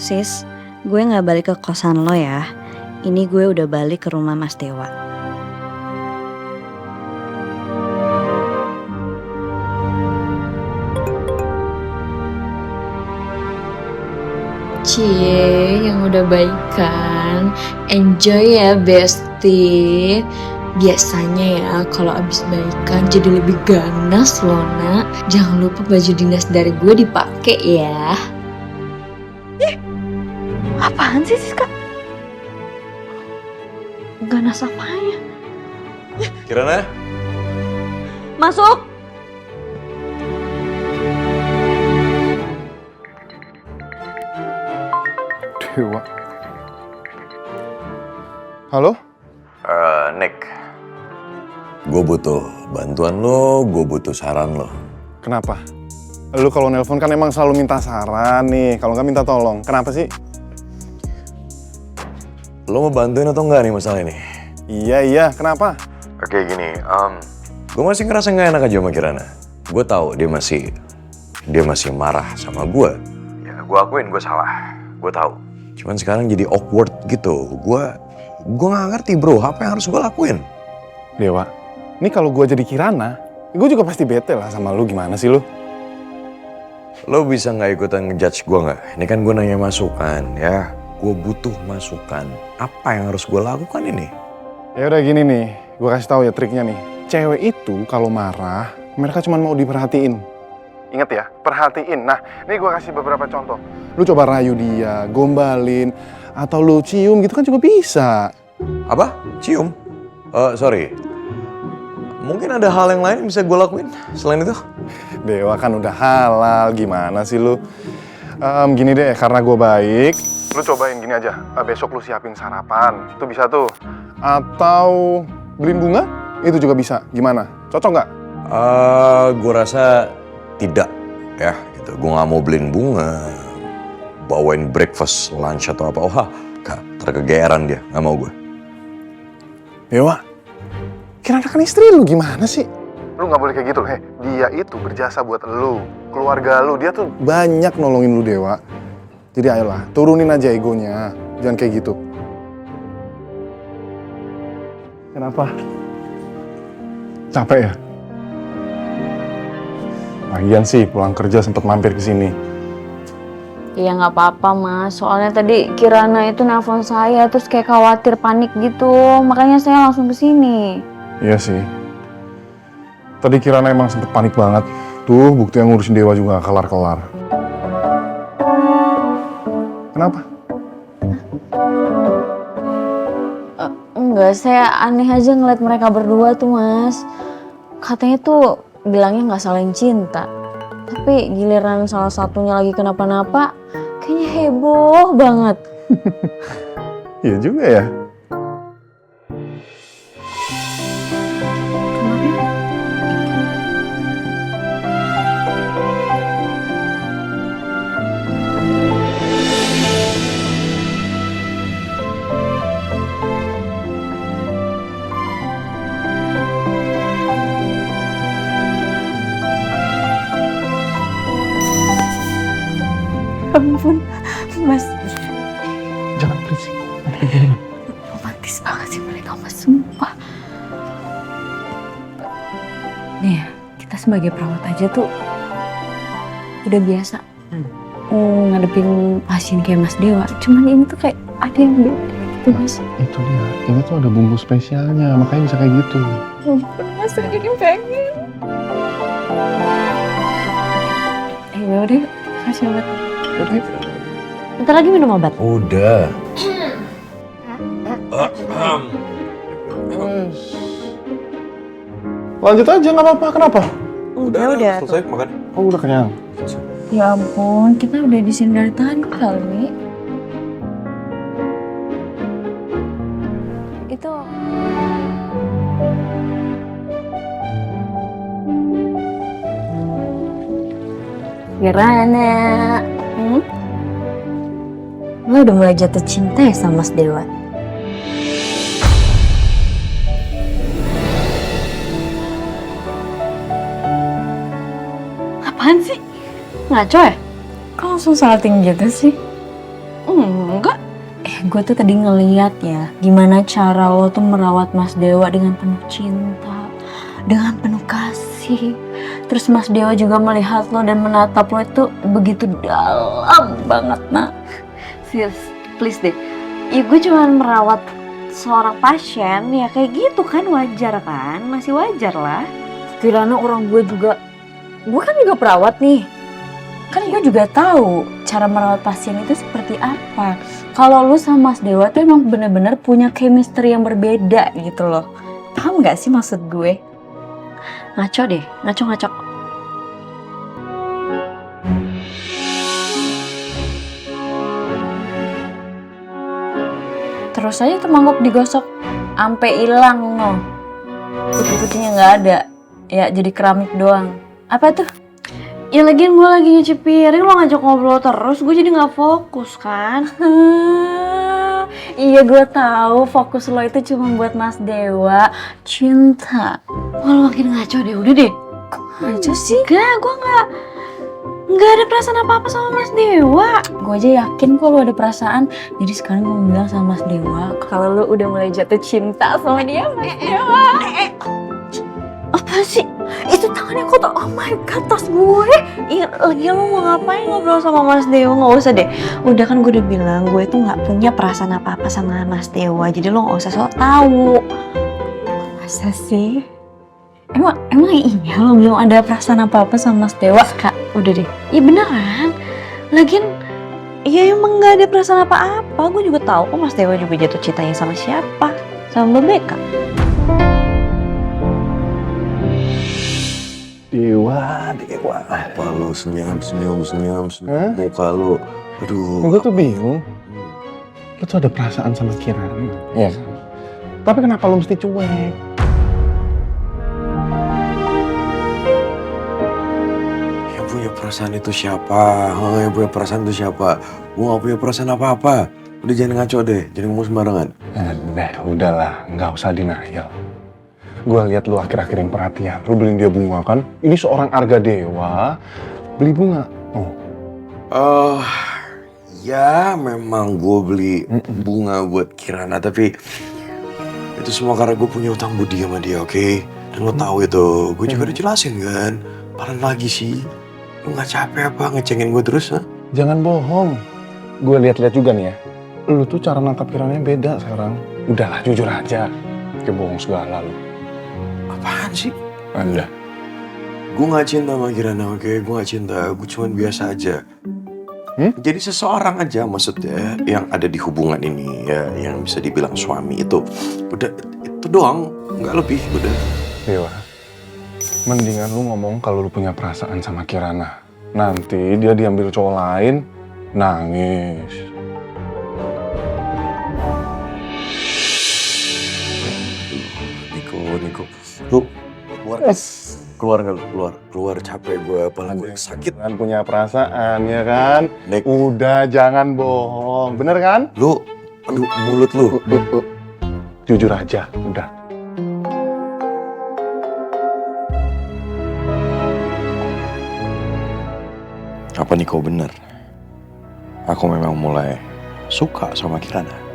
Sis, gue gak balik ke kosan lo ya. Ini gue udah balik ke rumah Mas Dewa. Cie, yang udah baikan. Enjoy ya, bestie. Biasanya ya, kalau abis baikan jadi lebih ganas loh, nak. Jangan lupa baju dinas dari gue dipakai ya. Apaan sih Siska? Ganas apanya? Kirana? Masuk! Dewa. Halo? Nick. Gue butuh bantuan lo, gue butuh saran lo. Kenapa? Lu kalau nelpon kan emang selalu minta saran nih, kalau nggak minta tolong. Kenapa sih? Lo mau bantuin atau enggak nih masalah ini? Iya, kenapa? Oke gini, gue masih ngerasa nggak enak aja sama Kirana. Gue tahu dia masih marah sama gue. Ya gue akuin gue salah, gue tahu. Cuman sekarang jadi awkward gitu. Gue nggak ngerti bro, apa yang harus gue lakuin? Dewa, ini kalau gue jadi Kirana, gue juga pasti bete lah sama lu. Gimana sih lu? Lo bisa nggak ikutan ngejudge gue nggak? Ini kan gue nanya masukan ya. Gue butuh masukan. Apa yang harus gue lakukan ini? Ya udah gini nih, gue kasih tahu ya triknya nih. Cewek itu kalau marah, mereka cuma mau diperhatiin. Ingat ya, perhatiin. Nah, ini gue kasih beberapa contoh. Lu coba rayu dia, gombalin, atau lu cium gitu kan juga bisa. Apa? Cium? Sorry. Mungkin ada hal yang lain yang bisa gue lakuin selain itu? Dewa kan udah halal, gimana sih lu? Gini deh, karena gue baik, lu cobain gini aja. Besok lu siapin sarapan, itu bisa tuh. Atau beliin bunga, itu juga bisa. Gimana? Cocok nggak? Gue rasa tidak ya. Gitu. Gue nggak mau beliin bunga, bawain breakfast, lunch atau apa. Wah, terkegeeran dia, nggak mau gue. Dewa, kira kan istri lu gimana sih? Lu nggak boleh kayak gitu loh. Dia itu berjasa buat lu, keluarga lu. Dia tuh banyak nolongin lu, Dewa. Jadi ayolah, turunin aja egonya. Jangan kayak gitu. Kenapa? Capek ya? Lagian sih pulang kerja sempet mampir ke sini. Iya nggak apa-apa mas, soalnya tadi Kirana itu nelpon saya terus kayak khawatir panik gitu, makanya saya langsung kesini. Iya sih. Tadi Kirana emang sempet panik banget. Tuh bukti yang ngurusin Dewa juga gak kelar-kelar. Kenapa? Enggak, saya aneh aja ngeliat mereka berdua tuh mas. Katanya tuh bilangnya nggak saling cinta, tapi giliran salah satunya lagi kenapa-napa, kayaknya heboh banget. Iya juga ya. Ampun, mas. Jangan berisik. Romantis banget sih mereka mas, sumpah. Nih, kita sebagai perawat aja tuh udah biasa ngadepin pasien kayak Mas Dewa. Cuman ini tuh kayak ada yang beda gitu mas. Itu dia. Ini tuh ada bumbu spesialnya, makanya bisa kayak gitu. Ampun mas, saya jadi pengen. Ya udah, kasih obat. Bentar lagi minum obat. Udah. Lanjut aja, nggak apa-apa. Kenapa? Udah. Selesai makan. Oh, udah kenyang. Ya ampun, kita udah di sini dari tadi kali. Itu Kirana, lo udah mulai jatuh cinta ya sama Mas Dewa? Apaan sih? Ngaco ya? Kok langsung salting gitu sih? gue tuh tadi ngeliat ya gimana cara lo tuh merawat Mas Dewa dengan penuh cinta, dengan penuh kasih. Terus Mas Dewa juga melihat lo dan menatap lo itu begitu dalam banget, nak. Sis, please deh. Ya gue cuma merawat seorang pasien, ya kayak gitu kan wajar kan? Masih wajar lah. Kirana orang gue kan juga perawat nih. Kan gue juga tahu cara merawat pasien itu seperti apa. Kalau lu sama Mas Dewa tuh emang bener-bener punya chemistry yang berbeda gitu loh. Paham gak sih maksud gue? Ngaco deh, ngaco. Terus aja tuh mangkok digosok ampe hilang loh. Putih-putihnya nggak ada. Ya jadi keramik doang. Apa tuh? Ya lagian gue lagi nyuci piring, lo ngajak ngobrol terus, gue jadi nggak fokus kan? Iya gue tahu fokus lo itu cuma buat Mas Dewa cinta. Wah lo makin ngaco deh, udah deh. Aja sih. Enggak, gue nggak ada perasaan apa-apa sama Mas Dewa. Gue aja yakin kok lo ada perasaan. Jadi sekarang gue mau bilang sama Mas Dewa kalau lo udah mulai jatuh cinta sama dia, Mas Dewa. Apa sih? Itu tangannya kotor, oh my god, tas gue. Iya, lagi lo mau ngapain ngobrol sama Mas Dewa? Nggak usah deh. Udah kan gue udah bilang, gue tuh nggak punya perasaan apa-apa sama Mas Dewa. Jadi lo nggak usah sok tahu. Masa sih? Emang iya lo belum ada perasaan apa-apa sama Mas Dewa? Kak, udah deh. Iya beneran. Lagian, ya emang nggak ada perasaan apa-apa. Gue juga tahu kok Mas Dewa juga jatuh cintanya sama siapa? Sama Mbak Beka. Dewa. Apa lo senyum. Muka lo. Aduh. Gue tuh bingung. Lo tuh ada perasaan sama Kirana. Iya kan? Tapi kenapa lo mesti cuek? Yang punya perasaan itu siapa? Yang punya perasaan itu siapa? Gue gak punya perasaan apa-apa. Udah jangan ngaco deh, jangan ngomong sembarangan. Udahlah, nggak usah denial. Gue lihat lu akhir-akhir ini perhatian. Lu beliin dia bunga kan? Ini seorang Arga Dewa beli bunga. Oh. Ya memang gue beli bunga buat Kirana, tapi itu semua karena gue punya utang budi sama dia, oke? Dan lo tahu itu, gue juga udah jelasin kan. Apaan lagi sih? Lo nggak capek apa ngecengin gue terus, ha? Jangan bohong. Gue lihat-lihat juga nih ya. Lu tuh cara nangkap Kirana beda sekarang. Udahlah, jujur aja. Kayak bohong segala lu. Apaan sih? Anda. Gue gak cinta sama Kirana, oke? Gue gak cinta, gue cuman biasa aja. Jadi seseorang aja maksudnya yang ada di hubungan ini ya, yang bisa dibilang suami itu. Udah, itu doang, gak lebih, udah. Dewa, mendingan lu ngomong kalau lu punya perasaan sama Kirana. Nanti dia diambil cowok lain, nangis. Niko, lu keluar nggak lu? Keluar capek gue, kepala gue sakit. Jangan punya perasaan ya kan? Nek. Udah jangan bohong, bener kan? Lu, aduh mulut lu. Jujur aja, udah. Apa Niko bener? Aku memang mulai suka sama Kirana.